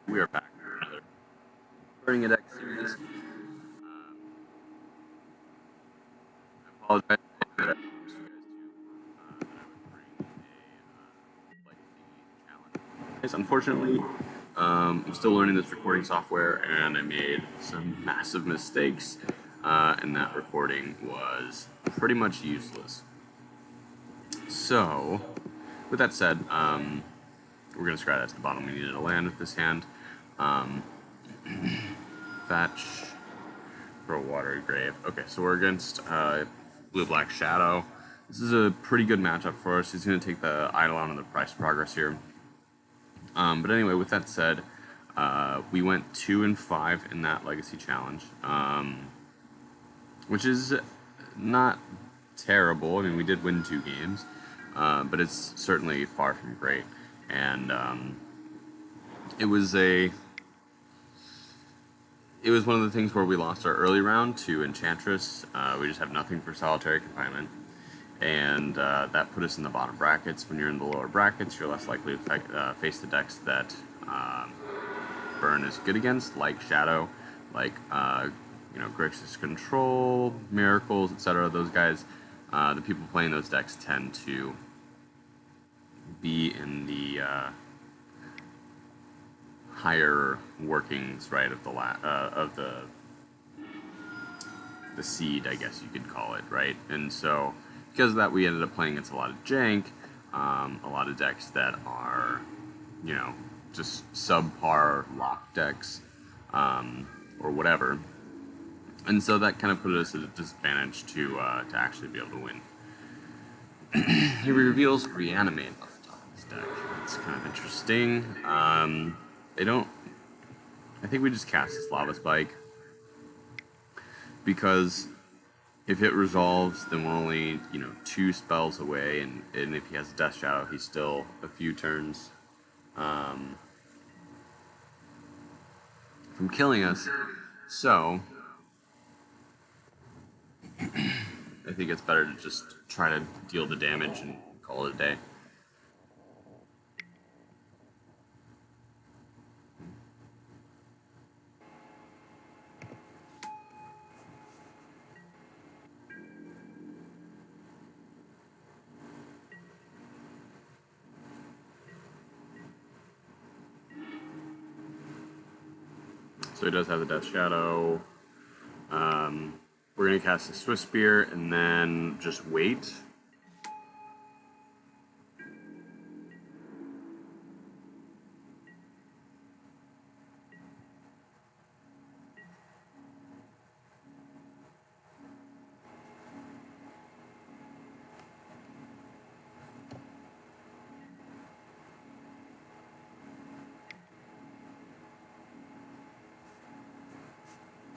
We are back with another Burningadeck series. I apologize that I promised you guys that I would bring a legacy challenge. Yes, unfortunately, I'm still learning this recording software, and I made some massive mistakes, and that recording was pretty much useless. So, with that said, we're going to scry that to the bottom. We needed a land with this hand. Um, Fetch. For a watery grave. Okay, so we're against blue-black Shadow. This is a pretty good matchup for us. He's going to take the idol out on the price progress here. But anyway, with that said, we went 2 and 5 in that Legacy Challenge, which is not terrible. I mean, we did win 2 games, but it's certainly far from great. And it was one of the things where we lost our early round to Enchantress. We just have nothing for Solitary Confinement, and that put us in the bottom brackets. When you're in the lower brackets, you're less likely to face the decks that Burn is good against, like Shadow, like Grixis Control, Miracles, etc. Those guys, the people playing those decks tend to be in the higher workings, right, of the seed, I guess you could call it, right? And so because of that, we ended up playing against a lot of jank, a lot of decks that are, just subpar lock decks, or whatever. And so that kind of put us at a disadvantage to actually be able to win. He reveals Reanimate off the top of his deck. It's kind of interesting. They don't. I think we just cast this Lava Spike because if it resolves, then we're only 2 spells away, and if he has a Death Shadow, he's still a few turns from killing us. So I think it's better to just try to deal the damage and call it a day. So he does have the Death Shadow. We're going to cast a Swift Spear and then just wait.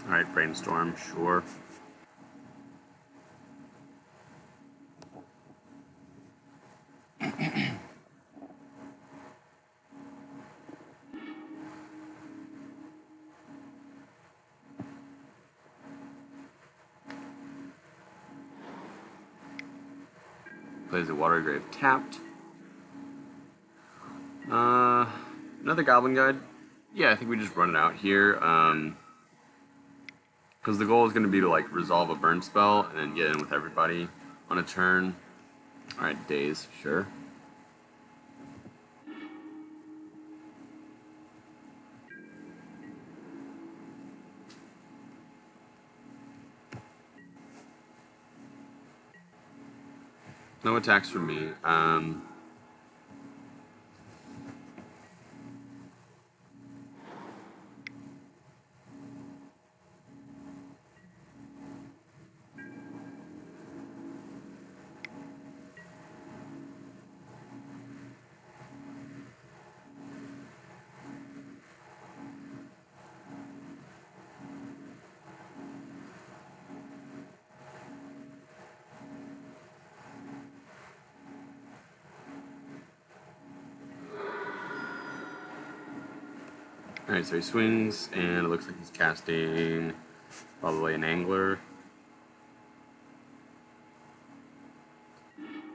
Alright, Brainstorm, sure. Plays a Water Grave tapped. Another Goblin Guide. Yeah, I think we just run it out here. Because the goal is going to be to resolve a burn spell and then get in with everybody on a turn. Alright, Daze, sure. No attacks from me. Alright, so he swings, and it looks like he's casting probably an Angler.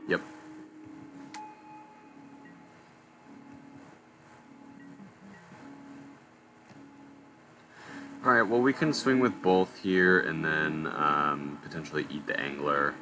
Yep. Alright, well we can swing with both here and then potentially eat the angler.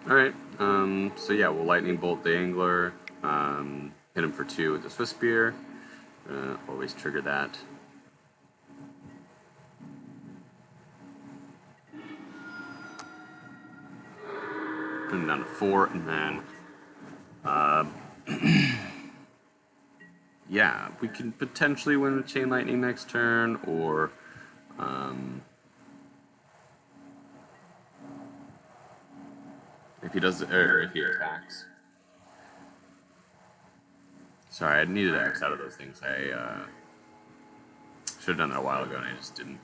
Alright, so yeah, we'll lightning bolt the angler, hit him for 2 with the Swiss spear, always trigger that. Put him down to 4, and then, yeah, we can potentially win with Chain Lightning next turn, or, if he does, or if he attacks. Sorry, I needed to X out of those things. I should have done that a while ago, and I just didn't.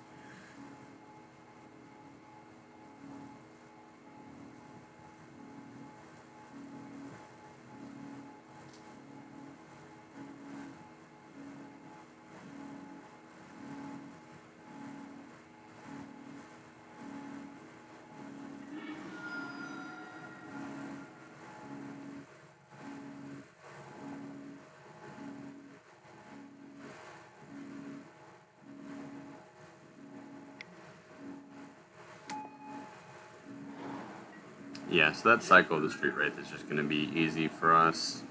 Yeah, so that cycle of the Street Wraith is just going to be easy for us.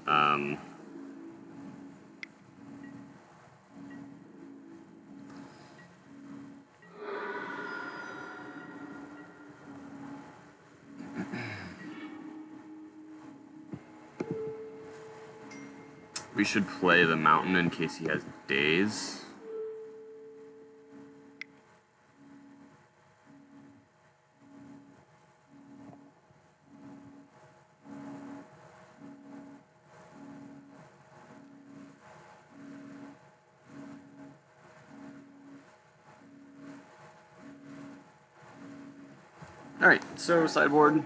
We should play the Mountain in case he has Daze. Alright, so sideboard.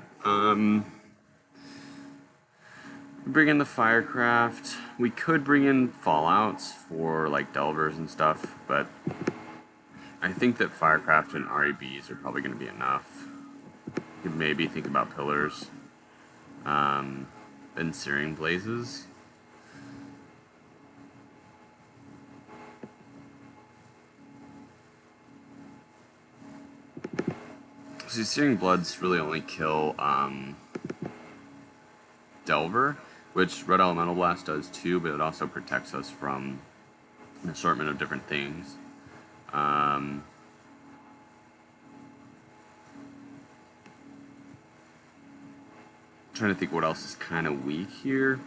Bring in the Firecraft. We could bring in Fallouts for like Delvers and stuff, but I think that Firecraft and REBs are probably going to be enough. You could maybe think about Pillars. Then Searing Blazes. So Searing Bloods really only kill Delver, which Red Elemental Blast does too, but it also protects us from an assortment of different things. Trying to think what else is kind of weak here.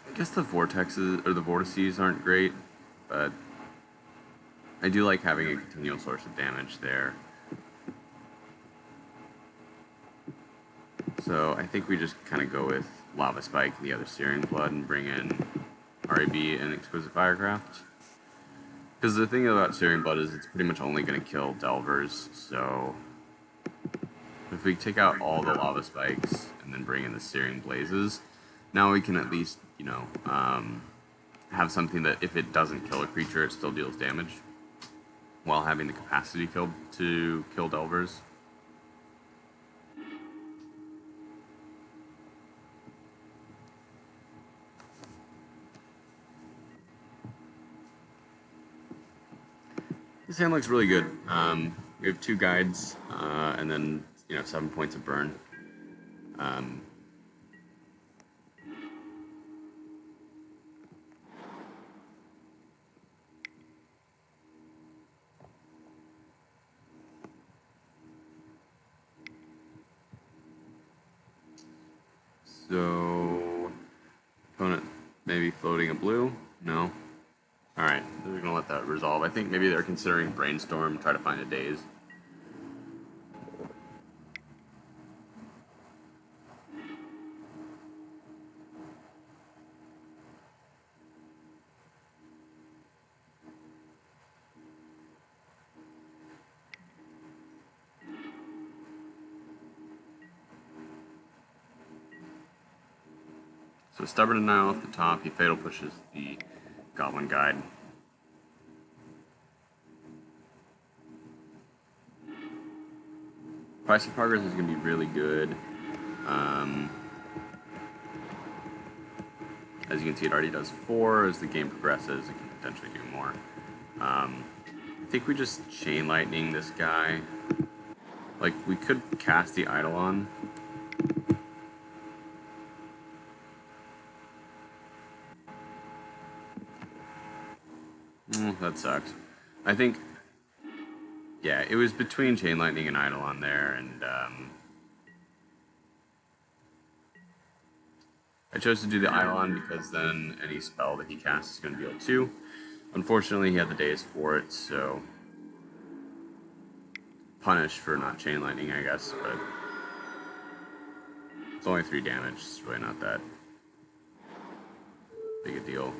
I guess the Vortexes or the Vortices aren't great, but I do like having a continual source of damage there. So I think we just kind of go with Lava Spike and the other Searing Blood and bring in REB and Exquisite Firecraft. Because the thing about Searing Blood is it's pretty much only going to kill Delvers, so if we take out all the Lava Spikes and then bring in the Searing Blazes, now we can at least, you know, have something that if it doesn't kill a creature, it still deals damage, while having the capacity to kill Delvers. This hand looks really good. We have 2 guides, and then, you know, 7 points of burn. So, opponent maybe floating a blue? No. Alright, we're going to let that resolve. I think maybe they're considering Brainstorm, try to find a Daze. So Stubborn Denial off the top, he Fatal Pushes the Goblin Guide. Price of Progress is going to be really good. As you can see, it already does 4. As the game progresses, it can potentially do more. I think we just Chain Lightning this guy. Like, we could cast the Eidolon. That sucks. I think, yeah, it was between Chain Lightning and Eidolon there, and I chose to do the Eidolon because then any spell that he casts is going to deal 2. Unfortunately, he had the days for it, so punished for not Chain Lightning, I guess, but it's only 3 damage. It's really not that big a deal.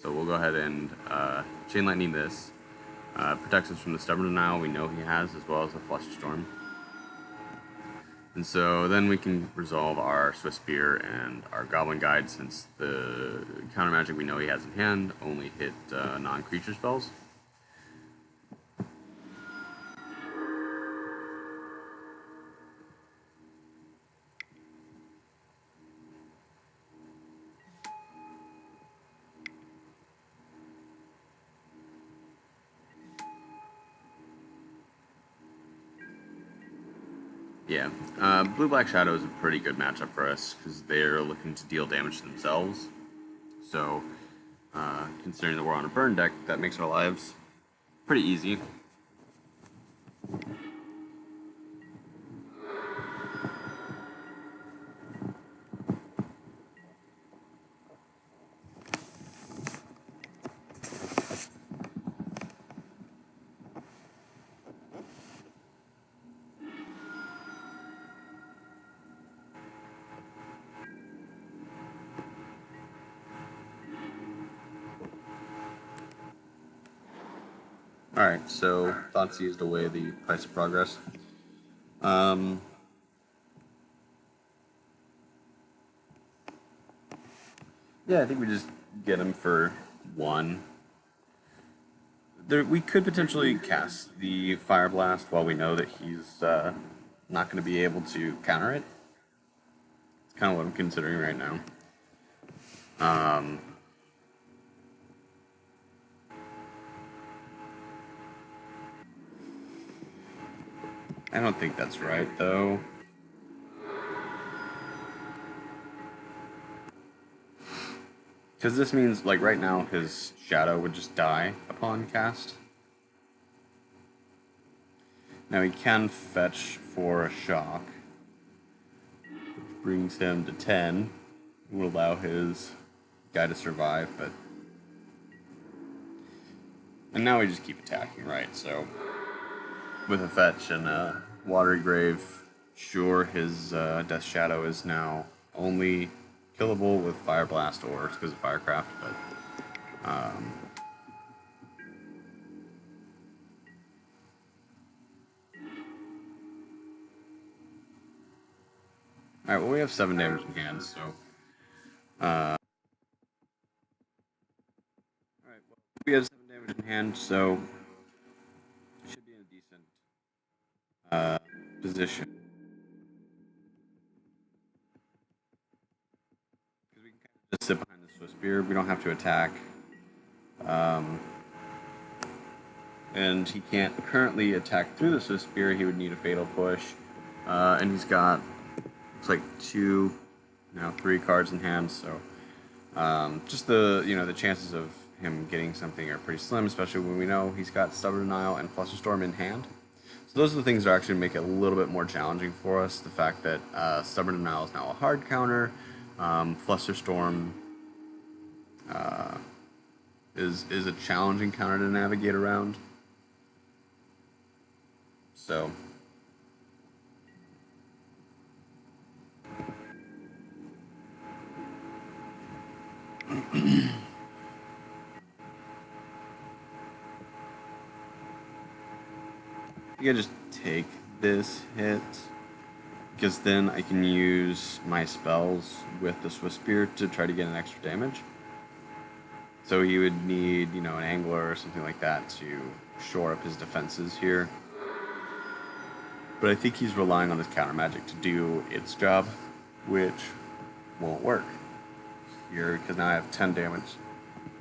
So we'll go ahead and Chain Lightning this. Protects us from the Stubborn Denial we know he has, as well as the Flusterstorm. And so then we can resolve our Swift Spear and our Goblin Guide, since the counter magic we know he has in hand only hit non-creature spells. Yeah, Blue-Black Shadow is a pretty good matchup for us, because they're looking to deal damage to themselves. So, considering that we're on a burn deck, that makes our lives pretty easy. Alright, so Thoughtseize away the Price of Progress. Yeah, I think we just get him for 1. We could potentially cast the Fire Blast while we know that he's not going to be able to counter it. It's kind of what I'm considering right now. I don't think that's right, though. Because this means, like, right now, his Shadow would just die upon cast. Now he can fetch for a Shock, which brings him to 10. Will allow his guy to survive, but... And now we just keep attacking, right? So, with a fetch and a Watery Grave, sure, his Death Shadow is now only killable with Fire Blast or because of Firecraft, but alright, well, we have 7 damage in hand, so alright, well, we have 7 damage in hand, so should be in a decent position. Because we can kind of just sit behind the Swiss Spear, we don't have to attack. And he can't currently attack through the Swiss Spear, he would need a Fatal Push. And he's got, looks like 2, now 3 cards in hand, so just the chances of him getting something are pretty slim, especially when we know he's got Stubborn Denial and Flusterstorm in hand. So those are the things that actually make it a little bit more challenging for us. The fact that Stubborn Denial is now a hard counter, Flusterstorm is a challenging counter to navigate around. So you can just take this hit. because then I can use my spells with the Swift Spear to try to get an extra damage. So he would need, you know, an angler or something like that to shore up his defenses here. But I think he's relying on his counter magic to do its job, which won't work here because now I have 10 damage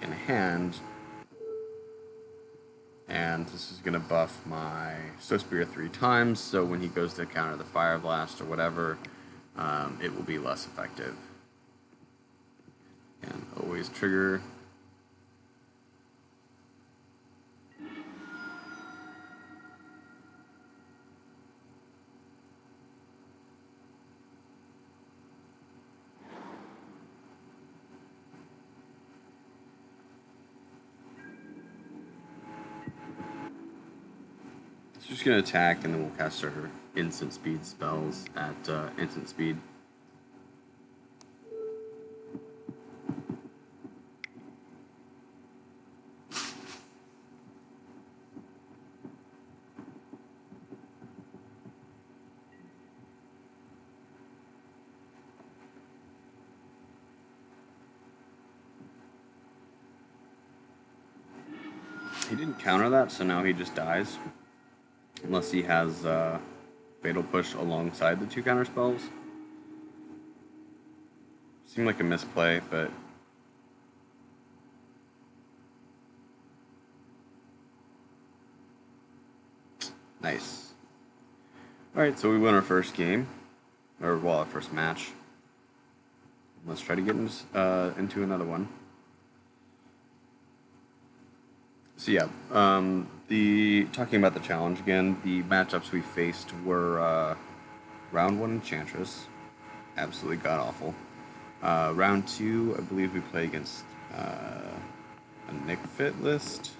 in hand, and this is going to buff my Swift Spear 3 times, so when he goes to counter the Fire Blast or whatever, it will be less effective. And always trigger. She's just going to attack, and then we'll cast her instant speed spells at instant speed. He didn't counter that, so now he just dies. Unless he has Fatal Push alongside the 2 counter spells. Seemed like a misplay, but nice. Alright, so we won our first game. Or, well, our first match. Let's try to get into another one. So yeah, talking about the challenge again, the matchups we faced were round 1 Enchantress, absolutely god-awful. Round 2, I believe we played against a Nick Fit list.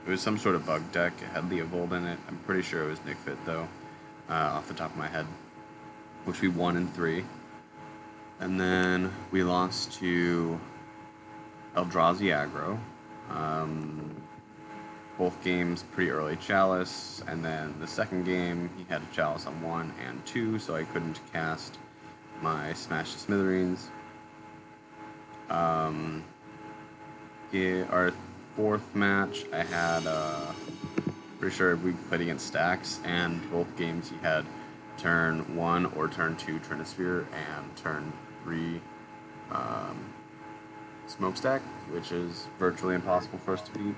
It was some sort of bug deck, it had Leovold in it, I'm pretty sure it was Nick Fit though, off the top of my head, which we won in 3. And then we lost to Eldrazi aggro. Both games pretty early Chalice, and then the second game he had a Chalice on 1 and 2, so I couldn't cast my Smash to Smithereens. Yeah, our fourth match I had pretty sure we played against Stacks, and both games he had turn 1 or turn 2 Trinisphere and turn 3 Smokestack, which is virtually impossible for us to beat.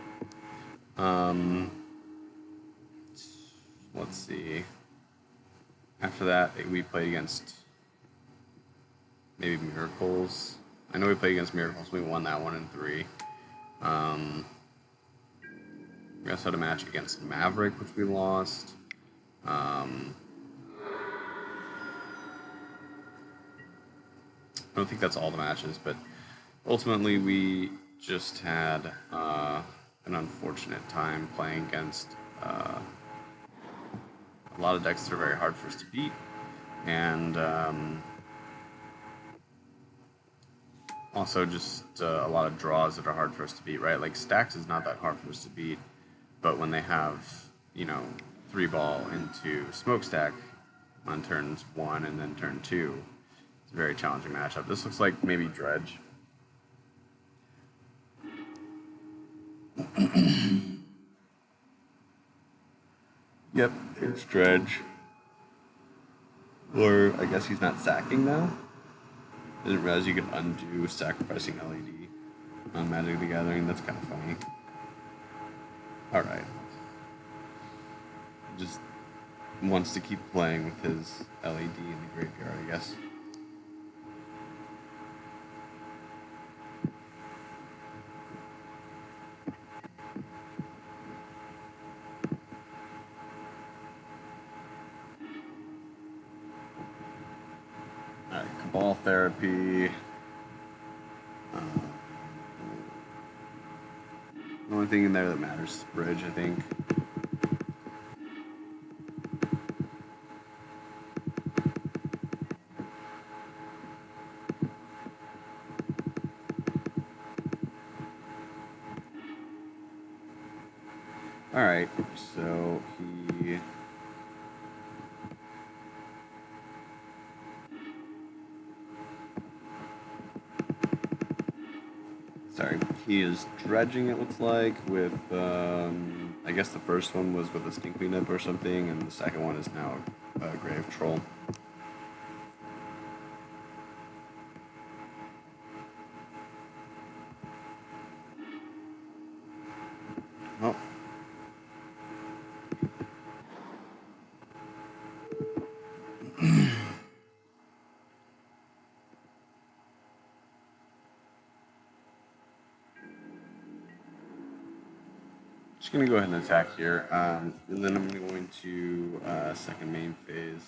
Let's see. After that, we played against maybe Miracles. I know we played against Miracles. We won that one in 3. We also had a match against Maverick, which we lost. I don't think that's all the matches, but ultimately we just had an unfortunate time playing against a lot of decks that are very hard for us to beat, and also just a lot of draws that are hard for us to beat, right? Like Stacks is not that hard for us to beat, but when they have, you know, 3-ball into Smokestack on turns 1 and then turn 2, it's a very challenging matchup. This looks like maybe Dredge. Yep, it's Dredge. Or I guess he's not sacking now. Didn't realize you could undo sacrificing LED on Magic the Gathering. That's kind of funny. Alright. Just wants to keep playing with his LED in the graveyard, I guess. Alright, Cabal Therapy. The only thing in there that matters is Bridge, I think. Alright, so he Sorry, he is dredging, it looks like, with, I guess the first one was with a skink cleanup or something, and the second one is now a grave troll. Oh. Just gonna go ahead and attack here, and then I'm going to second main phase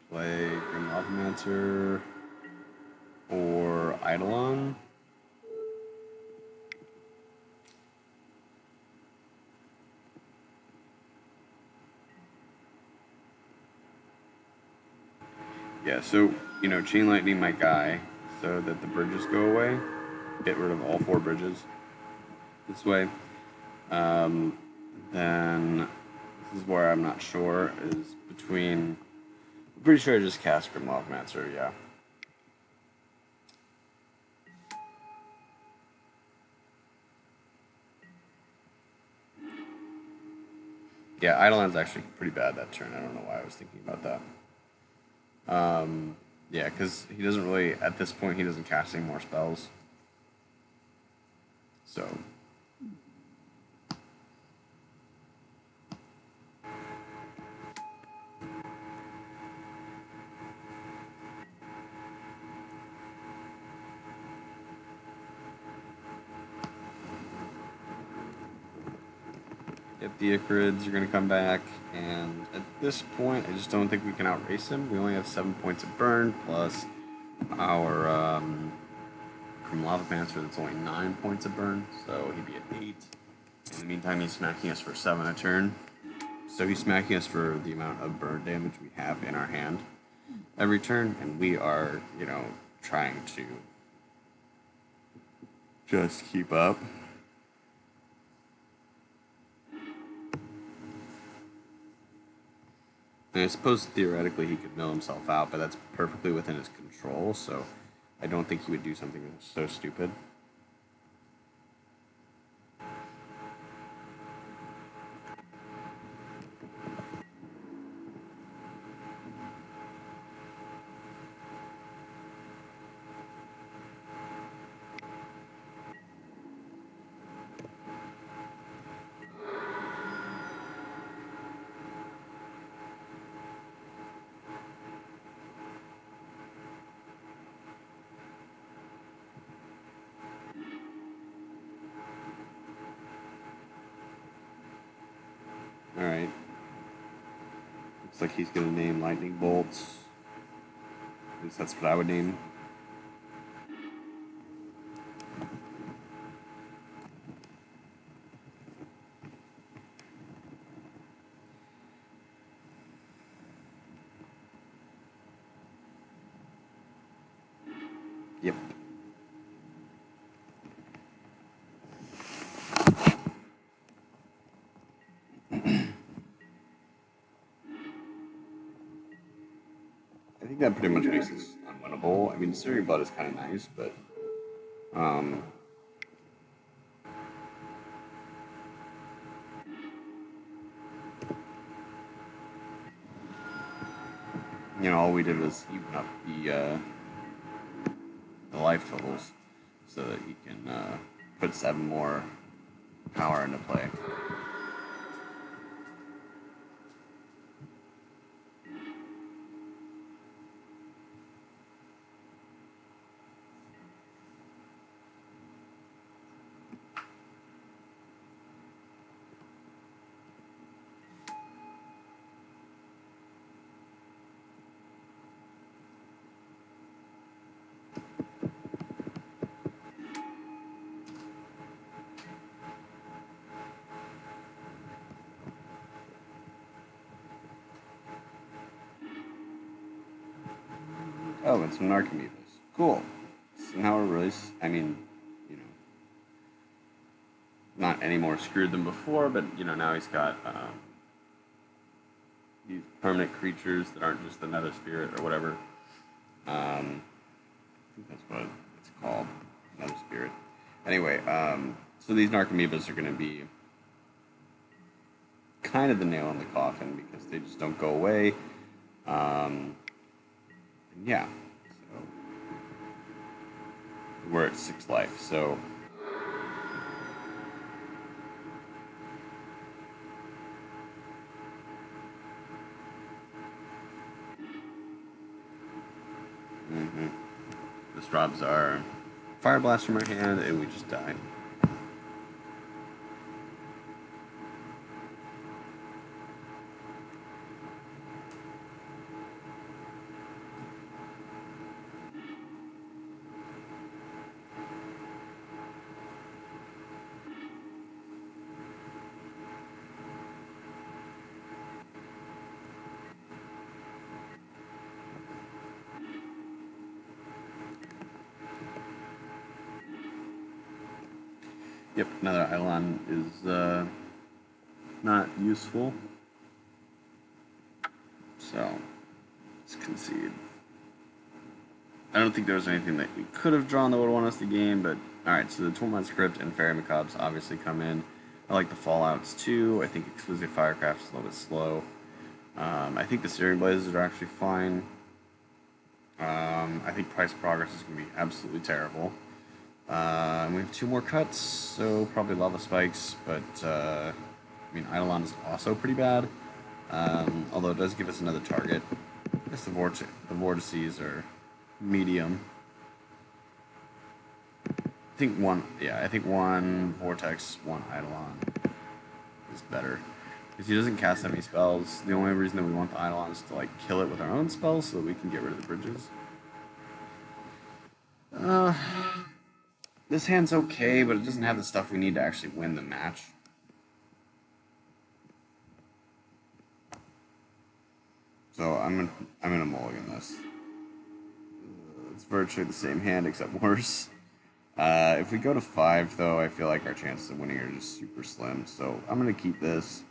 play Grim Lavamancer or Eidolon. Yeah, so Chain Lightning my guy, so that the bridges go away. Get rid of all 4 bridges this way. Then this is where I'm not sure is between. I'm pretty sure I just cast Grim Lavamancer, yeah. Yeah, Eidolon's actually pretty bad that turn. I don't know why I was thinking about that. Yeah, because he doesn't really, at this point, he doesn't cast any more spells. So. Yep, the Ichorids are going to come back, and at this point, I just don't think we can outrace him. We only have 7 points of burn, plus our Grim Lavamancer that's only 9 points of burn, so he'd be at 8. In the meantime, he's smacking us for 7 a turn. So he's smacking us for the amount of burn damage we have in our hand every turn, and we are, trying to just keep up. And I suppose theoretically he could mill himself out, but that's perfectly within his control, so I don't think he would do something so stupid. Alright. Looks like he's going to name Lightning Bolts. At least that's what I would name. Yep. I think that pretty much makes this unwinnable. I mean, Searing Blood is kind of nice, but all we did was even up the life totals so that he can put 7 more power into play. Oh, and some Narcomoebas. Cool. So now we're really, not any more screwed than before, but, now he's got these permanent creatures that aren't just the Nether Spirit or whatever. I think that's what it's called, Nether Spirit. Anyway, so these Narcomoebas are going to be kind of the nail in the coffin because they just don't go away. Yeah, so we're at 6 life, so this drops our Fire Blast from our hand, and we just die. Yep, another Eidolon is not useful. So, let's concede. I don't think there was anything that we could have drawn that would have won us the game, but alright, so the Tormod's Crypt and Fairy Macabres obviously come in. I like the Fallouts too. I think Exclusive Firecraft is a little bit slow. I think the Searing Blazes are actually fine. I think Price Progress is going to be absolutely terrible. We have 2 more cuts, so probably Lava Spikes, but I mean, Eidolon is also pretty bad, although it does give us another target. I guess the Vortices are medium. I think one Vortex, one Eidolon is better. Because he doesn't cast any spells. The only reason that we want the Eidolon is to like kill it with our own spells so that we can get rid of the bridges. This hand's okay, but it doesn't have the stuff we need to actually win the match. So I'm gonna mulligan this. It's virtually the same hand except worse. If we go to 5, though, I feel like our chances of winning are just super slim. So I'm gonna keep this.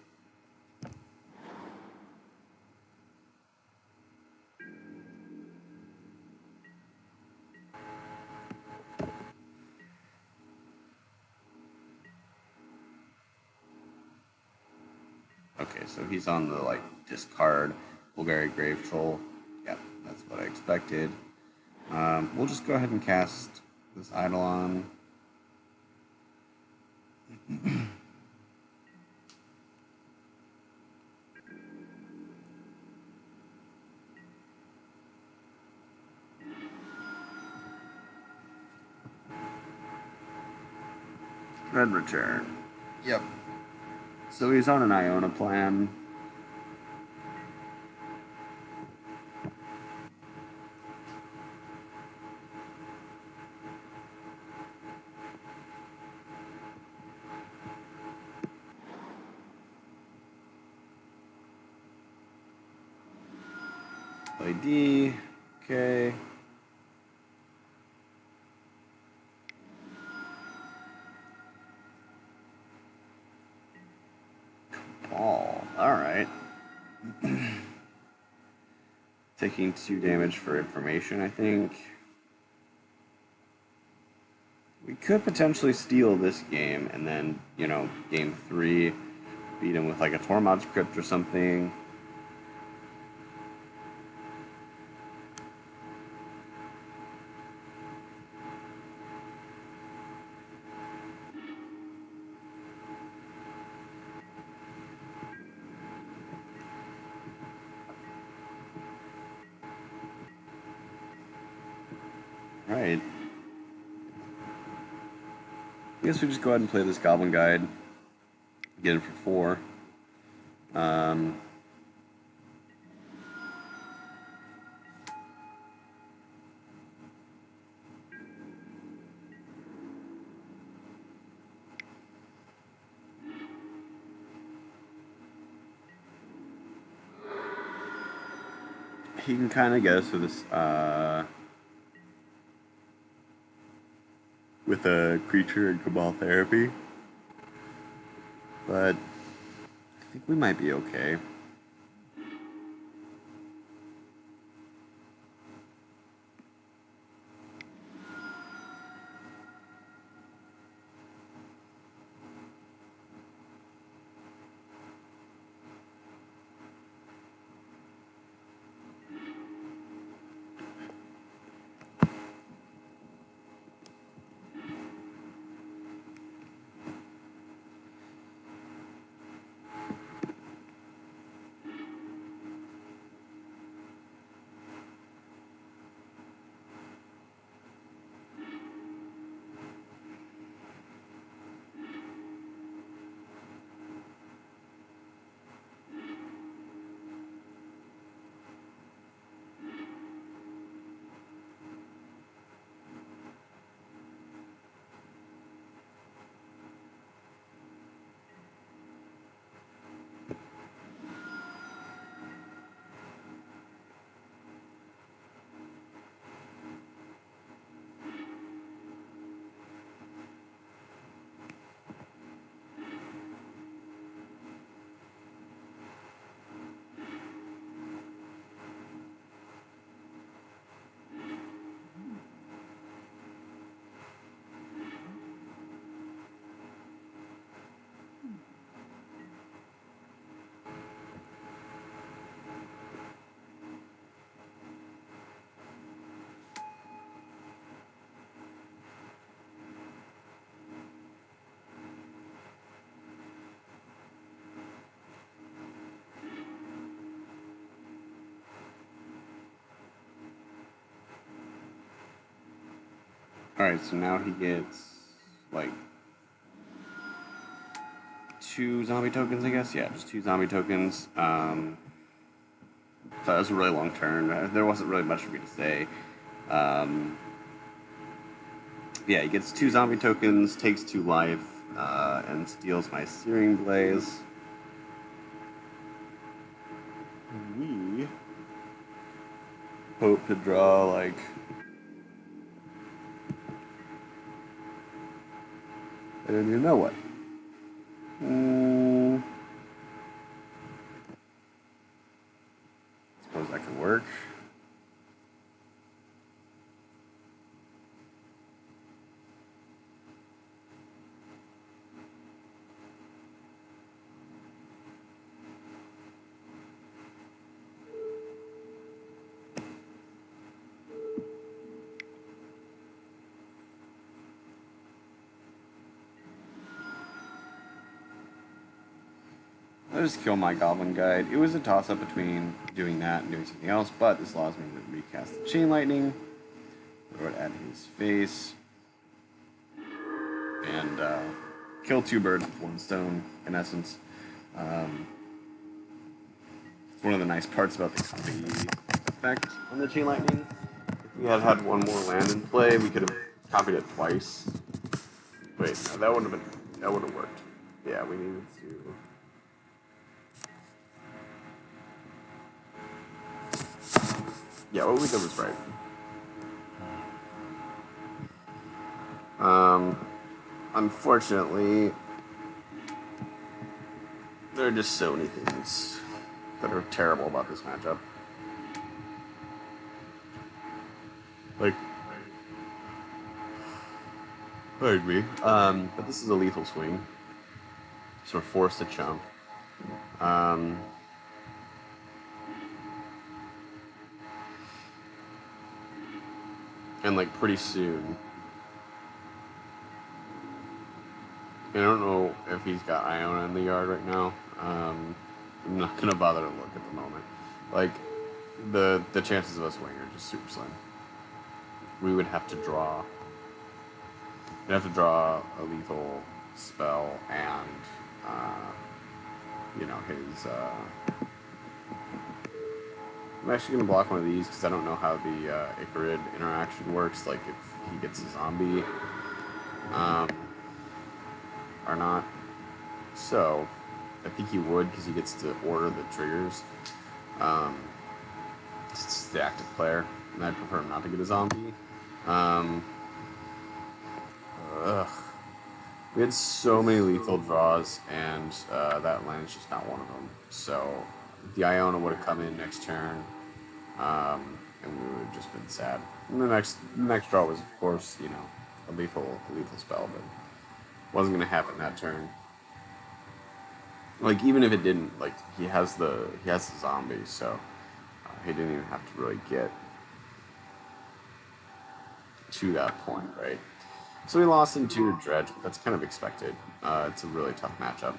Okay, so he's on the, like, discard Bulgari Grave Troll. Yep, that's what I expected. We'll just go ahead and cast this Eidolon. Red return. Yep. So he's on an Iona plan. Play D. Okay. Ball. Alright. Taking 2 damage for information, I think. We could potentially steal this game and then, you know, game 3, beat him with like a Tormod's Crypt or something. Alright. I guess we just go ahead and play this Goblin Guide. Get it for 4. He can kind of get us with this, with a creature and Cabal Therapy. But I think we might be okay. Alright, so now he gets, like, 2 zombie tokens, I guess? Yeah, just 2 zombie tokens. So that was a really long turn. There wasn't really much for me to say. Yeah, he gets 2 zombie tokens, takes 2 life, and steals my Searing Blaze. We hope to draw, like, I don't even know what. Suppose that could work. I'll just kill my Goblin Guide. It was a toss-up between doing that and doing something else, but this allows me to recast the Chain Lightning, throw it at his face, and kill 2 birds with 1 stone, in essence. One of the nice parts about the effect on the Chain Lightning. If we had had 1 more land in play, we could have copied it twice. Wait, no, that would have worked. Yeah, we needed to. Yeah, what we did was right. Unfortunately, there are just so many things that are terrible about this matchup. Like, pardon me. But this is a lethal swing, so we're forced to chump. And like pretty soon, I don't know if he's got Iona in the yard right now. I'm not gonna bother to look at the moment. Like, the chances of us winning are just super slim. We would have to draw. We'd have to draw a lethal spell and, you know, his. I'm actually gonna block one of these because I don't know how the Icarid interaction works. Like, if he gets a zombie, or not. So, I think he would because he gets to order the triggers. It's the active player, and I'd prefer him not to get a zombie. We had so many lethal draws, and that land's just not one of them. So, the Iona would have come in next turn, and we would have just been sad. And the next draw was, of course, you know, a lethal spell, but wasn't going to happen that turn. Like, even if it didn't, like, he has the zombie, so he didn't even have to really get to that point, right? So we lost into Dredge, but that's kind of expected. It's a really tough matchup.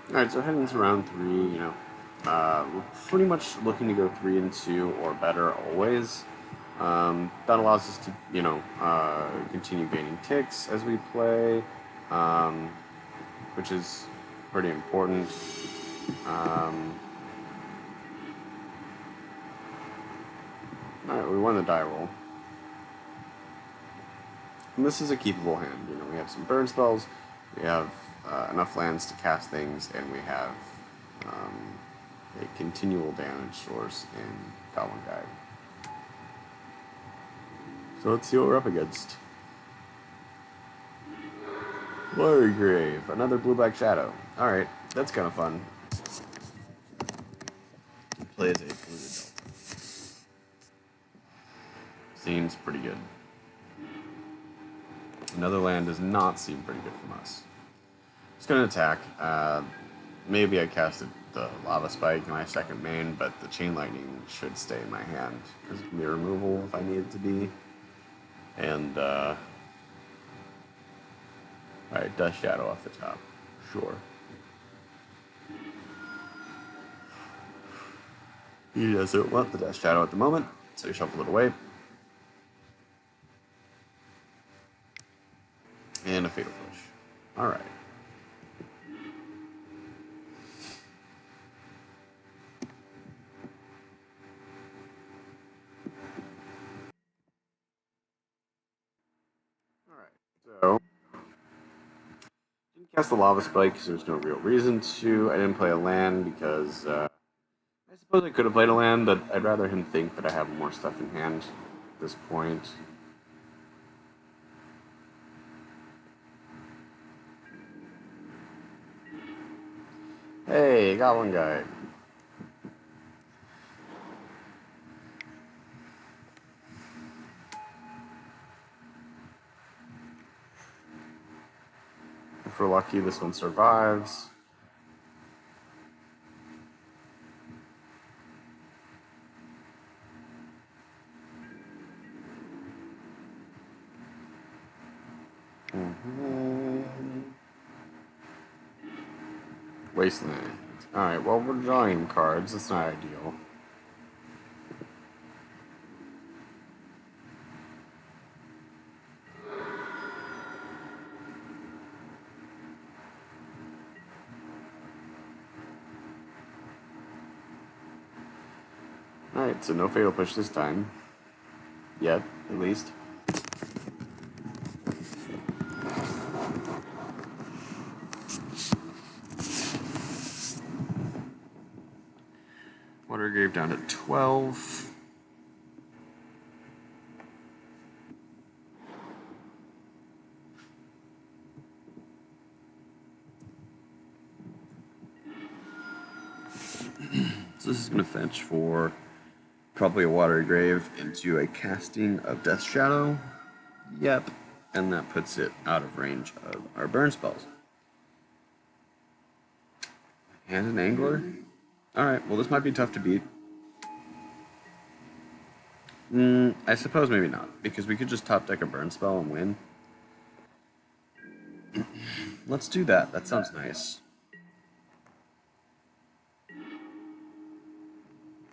Alright, so heading into round 3, you know, we're pretty much looking to go 3-2 or better always. That allows us to, you know, continue gaining ticks as we play, which is pretty important. Alright, we won the die roll. And this is a keepable hand. You know, we have some burn spells, we have enough lands to cast things, and we have a continual damage source in Goblin Guide. So let's see what we're up against. Glory Grave, another blue-black shadow. Alright, That's kind of fun. Play as a blue adult. Seems pretty good. Another land does not seem pretty good from us. It's going to attack. Maybe I casted the Lava Spike in my second main, but the Chain Lightning should stay in my hand because it can be removal if I need it to be. And, alright, Dust Shadow off the top. Sure. He doesn't want the Dust Shadow at the moment, so you shuffle it away. And a Fatal Push. Alright. So, didn't cast the Lava Spike because there's no real reason to. I didn't play a land because I suppose I could have played a land, but I'd rather him think that I have more stuff in hand at this point. Hey, got one guy. If we're lucky, this one survives. Wasteland. Alright, well, we're drawing cards. That's not ideal. Alright, so no Fatal Push this time. Yet, at least. Watergrave down to 12. So this is going to fetch for probably a Watergrave into a casting of Death Shadow. Yep. And that puts it out of range of our burn spells. And an Angler. Alright, well this might be tough to beat. I suppose maybe not, because we could just top deck a burn spell and win. Let's do that. That sounds nice.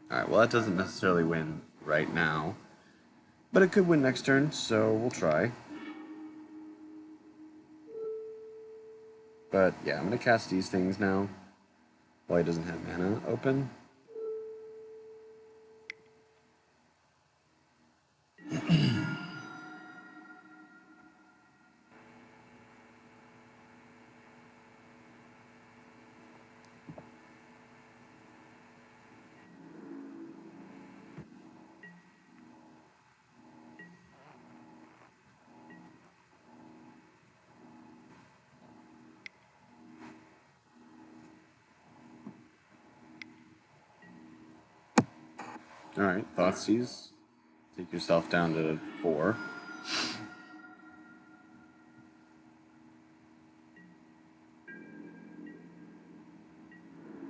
Alright, well that doesn't necessarily win right now. But it could win next turn, so we'll try. But yeah, I'm going to cast these things now. While he doesn't have mana open. Alright, Thoughtseize. Take yourself down to 4.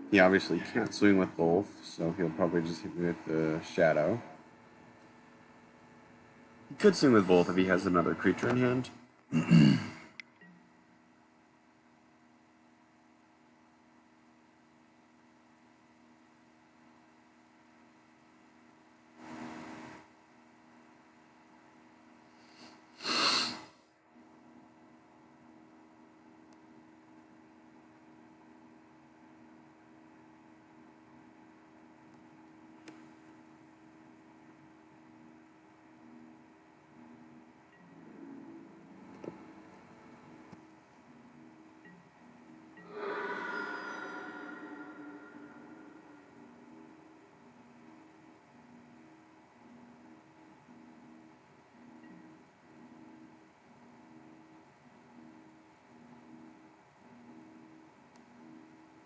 He obviously can't swing with both, so he'll probably just hit me with the Shadow. He could swing with both if he has another creature in hand.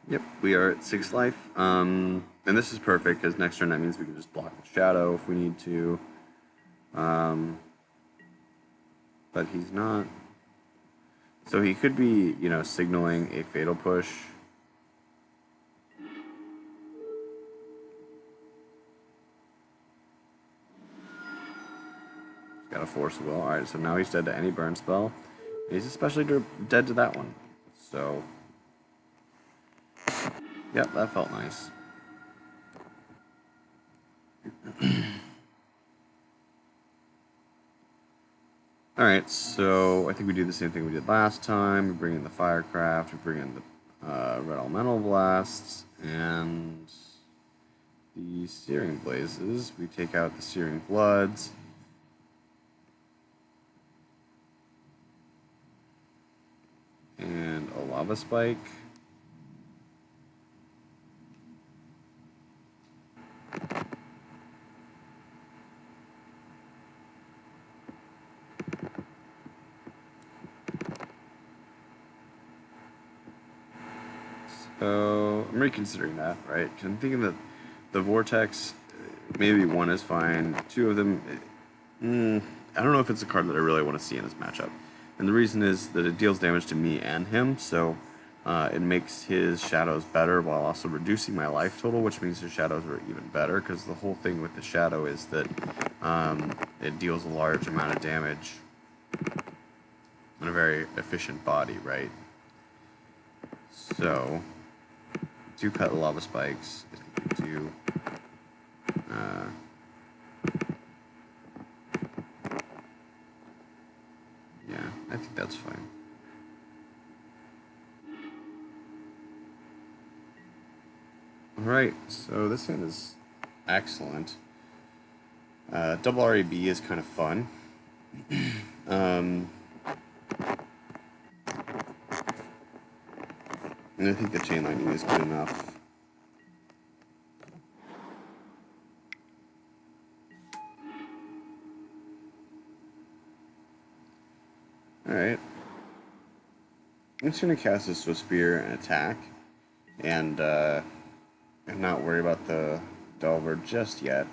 Yep, we are at 6 life. And this is perfect because next turn that means we can just block the shadow if we need to. But he's not. So he could be, you know, signaling a fatal push. He's got a force of will. Alright, so now he's dead to any burn spell. He's especially dead to that one. So, yep, that felt nice. Alright, so I think we do the same thing we did last time. We bring in the Firecraft, we bring in the Red Elemental Blasts, and the Searing Blazes. We take out the Searing Bloods. And a Lava Spike. So I'm reconsidering that, right? Because I'm thinking that the Vortex, maybe one is fine. Two of them, I don't know if it's a card that I really want to see in this matchup. And the reason is that it deals damage to me and him, so it makes his shadows better while also reducing my life total, which means his shadows are even better, because the whole thing with the shadow is that it deals a large amount of damage in a very efficient body, right? So, 2 cut lava spikes, I think we do, yeah, I think that's fine. Alright, so this hand is excellent. Double RAB is kind of fun. And I think the Chain Lightning is good enough. Alright. I'm just going to cast this Swift Spear and attack. And not worry about the Delver just yet.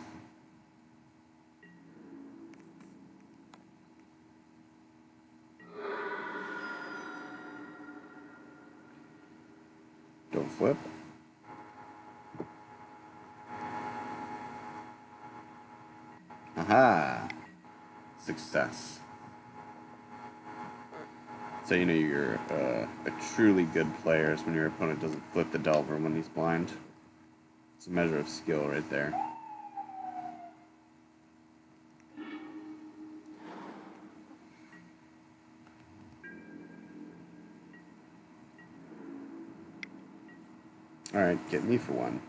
Don't flip. Aha! Success. So you know you're a truly good player is when your opponent doesn't flip the Delver when he's blind. It's a measure of skill right there. Alright, get me for one.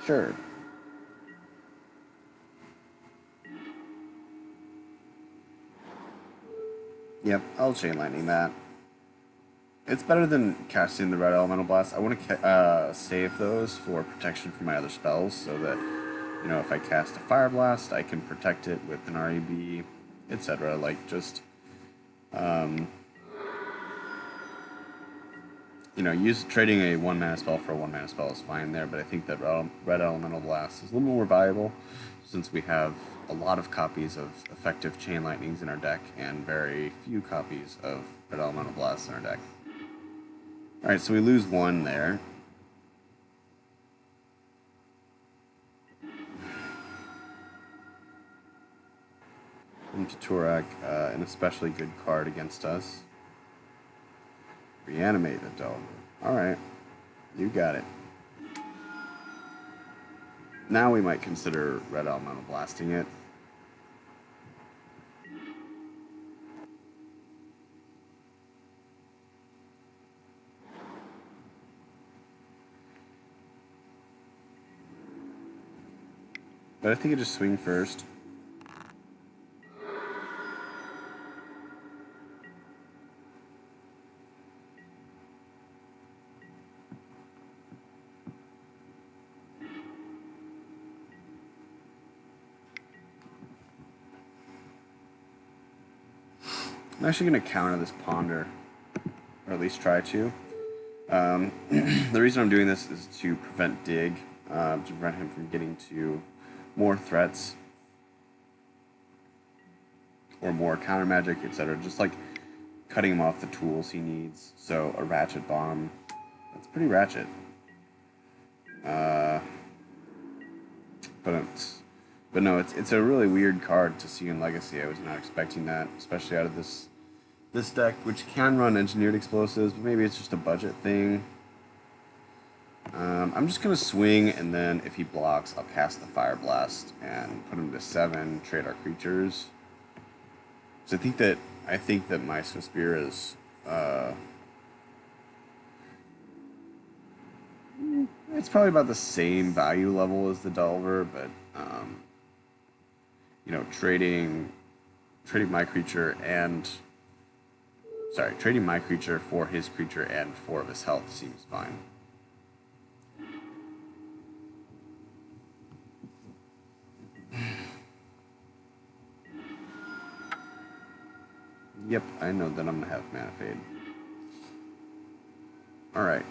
Sure. Yep, I'll Chain Lightning that. It's better than casting the Red Elemental Blast. I want to save those for protection from my other spells, so that, you know, if I cast a Fire Blast, I can protect it with an REB, etc. Like, just, you know, trading a 1-mana spell for a 1-mana spell is fine there, but I think that Red Elemental Blast is a little more valuable, since we have a lot of copies of effective Chain Lightnings in our deck, and very few copies of Red Elemental Blasts in our deck. Alright, so we lose 1 there. Into Turak, an especially good card against us. Reanimate the Delver. Alright, you got it. Now we might consider Red Elemental Blasting it. But I think I just swing first. I'm actually going to counter this Ponder, or at least try to. The reason I'm doing this is to prevent Dig, to prevent him from getting to more threats or more counter magic, etc. Just like cutting him off the tools he needs. So a ratchet bomb, that's pretty ratchet. But no, it's a really weird card to see in Legacy. I was not expecting that, especially out of this deck, which can run engineered explosives, but maybe it's just a budget thing. I'm just gonna swing, and then if he blocks, I'll cast the Fire Blast and put him to 7. Trade our creatures. So I think that my Swiftspear is it's probably about the same value level as the Delver, but you know, trading my creature trading my creature for his creature and 4 of his health seems fine. Yep, I know that I'm gonna have Mana Fade. Alright,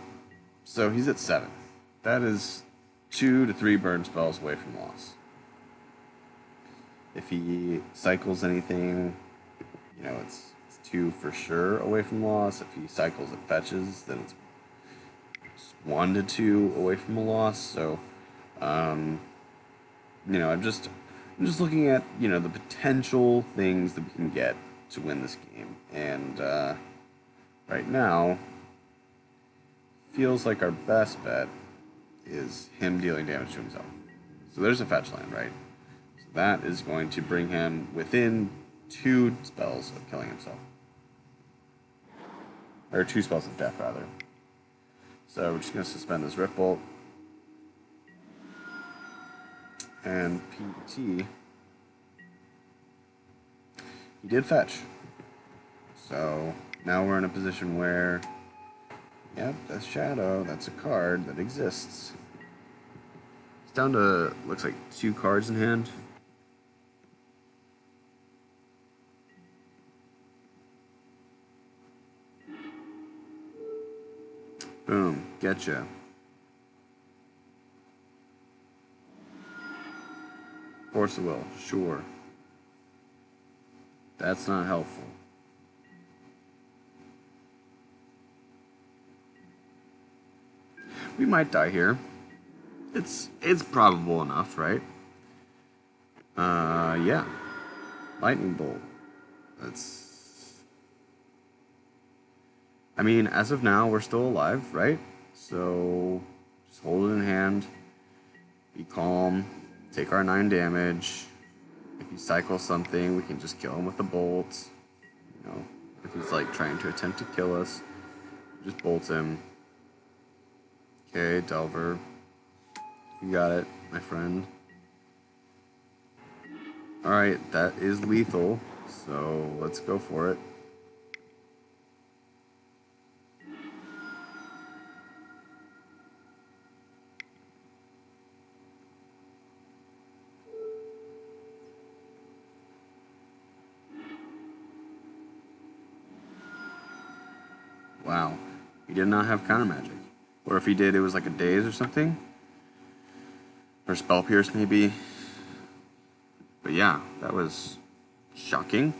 so he's at 7. That is 2 to 3 burn spells away from loss. If he cycles anything, you know, it's 2 for sure away from loss. If he cycles and fetches, then it's 1 to 2 away from a loss. So, you know, I'm just looking at, you know, the potential things that we can get to win this game. And right now, feels like our best bet is him dealing damage to himself. So there's a fetch land, right? So that is going to bring him within 2 spells of killing himself. Or 2 spells of death, rather. So we're just going to suspend this Rift Bolt. And PT. He did fetch. So now we're in a position where, yep, that's Shadow. That's a card that exists. It's down to, looks like 2 cards in hand. Boom, getcha. Force of Will, sure. That's not helpful. We might die here. It's probable enough, right? Yeah. Lightning Bolt. That's... I mean, as of now, we're still alive, right? So, just hold it in hand. Be calm. Take our 9 damage. If he cycles something, we can just kill him with the bolts. You know, if he's like trying to attempt to kill us, just bolt him. Okay, Delver. You got it, my friend. Alright, that is lethal, so let's go for it. Wow, he did not have counter magic. Or if he did, it was like a daze or something. Or spell pierce, maybe. But yeah, that was shocking.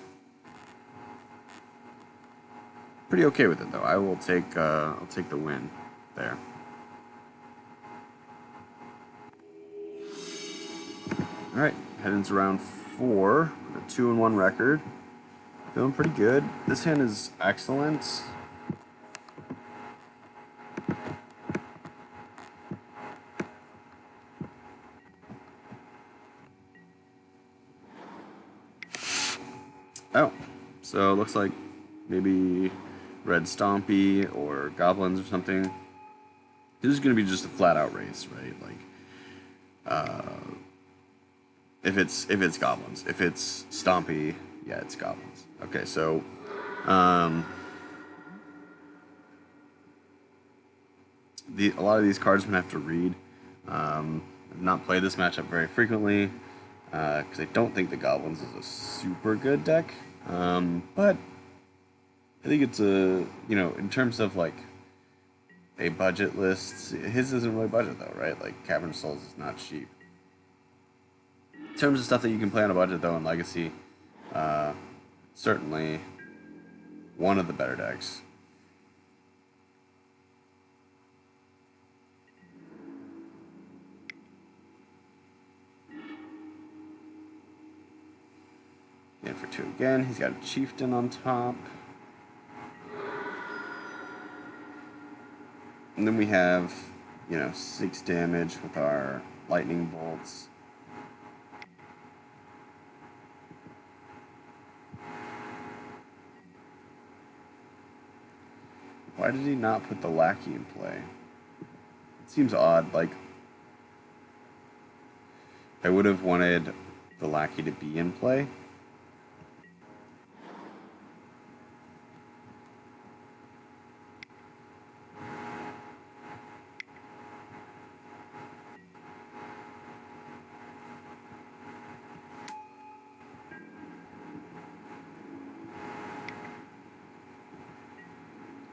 Pretty okay with it though. I will take I'll take the win there. All right, heading into round 4 with a 2-1 record. Feeling pretty good. This hand is excellent. Oh, so it looks like maybe Red Stompy or Goblins or something. This is going to be just a flat-out race, right? Like, if it's Goblins, if it's Stompy, yeah, it's Goblins. Okay, so, a lot of these cards I'm gonna have to read. I've not played this matchup very frequently because I don't think the Goblins is a super good deck. But I think it's a, you know, in terms of like a budget list. His isn't really budget though, right? Like Cavern of Souls is not cheap. In terms of stuff that you can play on a budget though in Legacy, uh, certainly one of the better decks. In for 2 again. He's got a Chieftain on top. And then we have, 6 damage with our lightning bolts. Why did he not put the lackey in play? It seems odd. Like, I would have wanted the lackey to be in play.